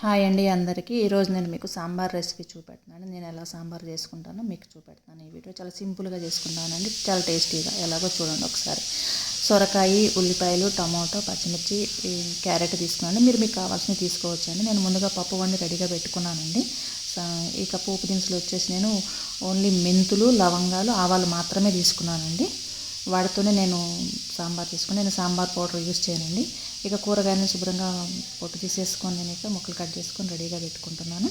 Hi అండి అందరికీ. ఈరోజు నేను మీకు సాంబార్ రెసిపీ చూపెడుతున్నాను. నేను ఎలా సాంబార్ చేసుకుంటానో మీకు చూపెడతాను. ఈ వీడియో చాలా సింపుల్గా చేసుకుంటానండి, చాలా టేస్టీగా. ఎలాగో చూడండి ఒకసారి. సొరకాయ, ఉల్లిపాయలు, టమాటో, పచ్చిమిర్చి, క్యారెట్ తీసుకున్నాను. మీరు మీకు కావాల్సినవి తీసుకోవచ్చండి. నేను ముందుగా పప్పు వండి రెడీగా పెట్టుకున్నానండి. ఇక పోపు దినుసులు వచ్చేసి నేను ఓన్లీ మెంతులు, లవంగాలు, ఆవాలు మాత్రమే తీసుకున్నానండి. వాటితోనే నేను సాంబార్ తీసుకుని, నేను సాంబార్ పౌడర్ యూజ్ చేయనండి. ఇక కూరగాయలను శుభ్రంగా పొట్టు తీసేసుకొని నేను ఇక ముక్కలు కట్ చేసుకొని రెడీగా పెట్టుకుంటున్నాను.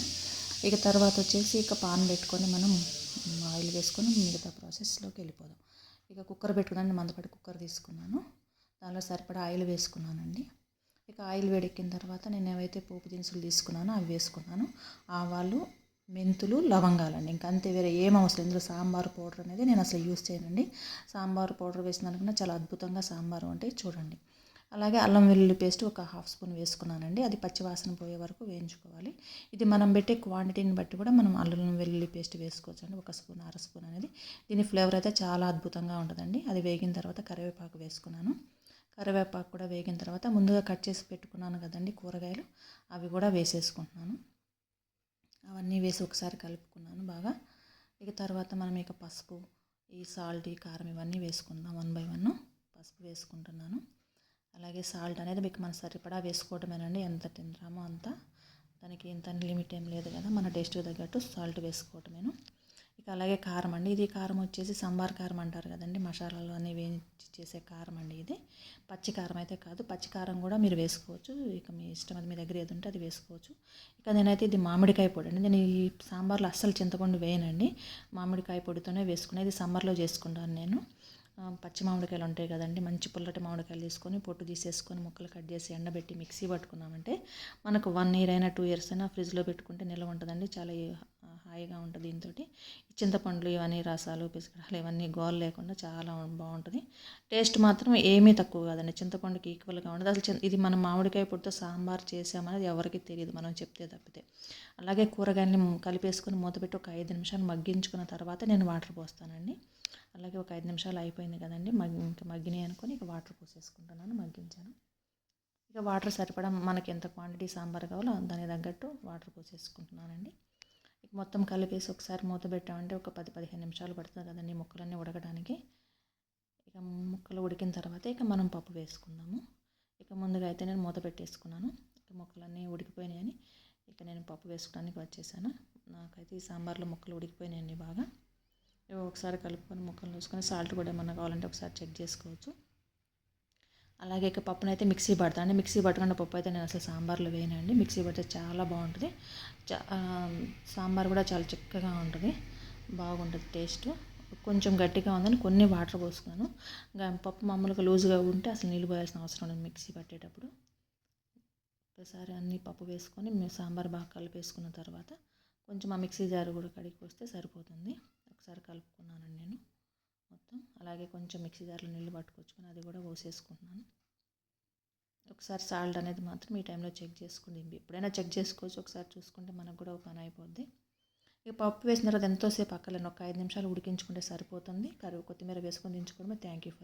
ఇక తర్వాత వచ్చేసి ఇక పాన్ పెట్టుకొని మనం ఆయిల్ వేసుకొని మిగతా ప్రాసెస్లోకి వెళ్ళిపోదాం. ఇక కుక్కర్ పెట్టుకున్నాను, మందపాటి కుక్కర్ తీసుకున్నాను. దానిలో సరిపడా ఆయిల్ వేసుకున్నానండి. ఇక ఆయిల్ వేడెక్కిన తర్వాత నేను ఏవైతే పోపు దినుసులు తీసుకున్నానో అవి వేసుకున్నాను. ఆవాలు, మెంతులు, లవంగాలండి. ఇంకా అంతే, వేరే ఏం అవసరం. ఇందులో సాంబార్ పౌడర్ అనేది నేను అసలు యూస్ చేయనండి. సాంబార్ పౌడర్ వేసిన దానికన్నా చాలా అద్భుతంగా సాంబారు అంటే చూడండి. అలాగే అల్లం వెల్లుల్లి పేస్ట్ ఒక హాఫ్ స్పూన్ వేసుకున్నానండి. అది పచ్చివాసన పోయే వరకు వేయించుకోవాలి. ఇది మనం పెట్టే క్వాంటిటీని బట్టి కూడా మనం అల్లం వెల్లుల్లి పేస్ట్ వేసుకోవచ్చు అండి. 1 స్పూన్, అర స్పూన్ అనేది. దీని ఫ్లేవర్ అయితే చాలా అద్భుతంగా ఉంటుందండి. అది వేగిన తర్వాత కరివేపాకు వేసుకున్నాను. కరివేపాకు కూడా వేగిన తర్వాత ముందుగా కట్ చేసి పెట్టుకున్నాను కదండి కూరగాయలు, అవి కూడా వేసేసుకుంటున్నాను. అవన్నీ వేసి ఒకసారి కలుపుకున్నాను బాగా. ఇక తర్వాత మనం ఇక పసుపు, ఈ సాల్ట్, ఈ కారం ఇవన్నీ వేసుకుందాం 1 బై 1. పసుపు వేసుకుంటున్నాను. అలాగే సాల్ట్ అనేది మీకు మన సరిపడా వేసుకోవటమేనండి. ఎంత తింటామో అంత, దానికి ఇంత లిమిట్ ఏం లేదు కదా, మన టేస్ట్కి తగ్గట్టు సాల్ట్ వేసుకోవటమేను. ఇక అలాగే కారం అండి. ఇది కారం వచ్చేసి సాంబార్ కారం అంటారు కదండి, మసాలాలు అన్నీ వేయించి చేసే కారం అండి ఇది. పచ్చి కారం అయితే కాదు, పచ్చి కారం కూడా మీరు వేసుకోవచ్చు. ఇక మీ ఇష్టం, అది మీ దగ్గర ఏది ఉంటే అది వేసుకోవచ్చు. ఇక నేనైతే ఇది మామిడికాయ పొడి అండి. నేను ఈ సాంబార్లో అస్సలు చింతపండు వేయనండి, మామిడికాయ పొడితోనే వేసుకునేది. సమ్మర్లో చేసుకుంటాను నేను. పచ్చి మామిడికాయలు ఉంటాయి కదండి, మంచి పుల్లటి మామిడికాయలు తీసుకొని పొట్టు తీసేసుకొని ముక్కలు కట్ చేసి ఎండబెట్టి మిక్సీ పట్టుకున్నామంటే మనకు 1 ఇయర్ అయినా 2 ఇయర్స్ అయినా ఫ్రిడ్జ్లో పెట్టుకుంటే నిల్వ ఉంటుందండి. చాలా హాయిగా ఉంటుంది దీంతో. చింతపండ్లు ఇవన్నీ రసాలు, పిసకడాలు ఇవన్నీ గోల లేకుండా చాలా బాగుంటుంది. టేస్ట్ మాత్రం ఏమీ తక్కువ కాదండి, చింతపండుకి ఈక్వల్గా ఉంటుంది. అసలు ఇది మనం మామిడికాయ పొడితో సాంబార్ చేసామనేది ఎవరికి తెలియదు మనం చెప్తే తప్పితే. అలాగే కూరగాయలని కలిపేసుకొని మూతపెట్టి ఒక 5 నిమిషాలు మగ్గించుకున్న తర్వాత నేను వాటర్ పోస్తానండి. అలాగే ఒక 5 నిమిషాలు అయిపోయింది కదండి, ఇంకా మగ్గినాయి అనుకొని ఇక వాటర్ పోసేసుకుంటున్నాను. మగ్గించాను. ఇక వాటర్ సరిపడా మనకి ఎంత క్వాంటిటీ సాంబార్ కావాలో దానికి తగ్గట్టు వాటర్ పోసేసుకుంటున్నానండి. ఇక మొత్తం కలిపేసి ఒకసారి మూత పెట్టామంటే ఒక 10-15 నిమిషాలు పడుతుంది కదండి ముక్కలన్నీ ఉడకడానికి. ఇక ముక్కలు ఉడికిన తర్వాత ఇక మనం పప్పు వేసుకుందాము. ఇక ముందుగా అయితే నేను మూత పెట్టేసుకున్నాను. ఇక ముక్కలన్నీ ఉడికిపోయినాయని ఇక నేను పప్పు వేసుకోవడానికి వచ్చేసాను. నాకైతే ఈ సాంబార్లో ముక్కలు ఉడికిపోయినాయండి బాగా. ఒకసారి కలుపుకొని ముక్కలు చూసుకొని సాల్ట్ కూడా ఏమన్నా కావాలంటే ఒకసారి చెక్ చేసుకోవచ్చు. అలాగే ఇక పప్పునైతే మిక్సీ పడతాను. మిక్సీ పట్టకుండా పప్పు అయితే నేను అసలు సాంబార్లో వేయనండి. మిక్సీ పడితే చాలా బాగుంటుంది. సాంబార్ కూడా చాలా చిక్కగా ఉంటుంది, బాగుంటుంది టేస్ట్. కొంచెం గట్టిగా ఉందని కొన్ని వాటర్ పోసుకున్నాను. పప్పు మామూలుగా లూజ్గా ఉంటే అసలు నీళ్ళు పోయాల్సిన అవసరం లేదు మిక్సీ పట్టేటప్పుడు. ఒకసారి అన్ని పప్పు వేసుకొని సాంబార్ బాగా కలిపేసుకున్న తర్వాత కొంచెం ఆ మిక్సీ జారు కూడా కడిగి పోస్తే సరిపోతుంది. ఒకసారి కలుపుకున్నానండి నేను మొత్తం. అలాగే కొంచెం మిక్సీ జార్లో నీళ్ళు పట్టుకొచ్చుకొని అది కూడా పోసేసుకుంటున్నాను. ఒకసారి సాల్ట్ అనేది మాత్రం ఈ టైంలో చెక్ చేసుకోండి. ఎప్పుడైనా చెక్ చేసుకోవచ్చు, ఒకసారి చూసుకుంటే మనకు కూడా పని అయిపోద్ది. ఇక పప్పు వేసిన తర్వాత ఎంతోసేపు అక్కర్లేను, ఒక 5 నిమిషాలు ఉడికించుకుంటే సరిపోతుంది. కొత్తిమీర వేసుకొని దించుకోవడమే. Thank you for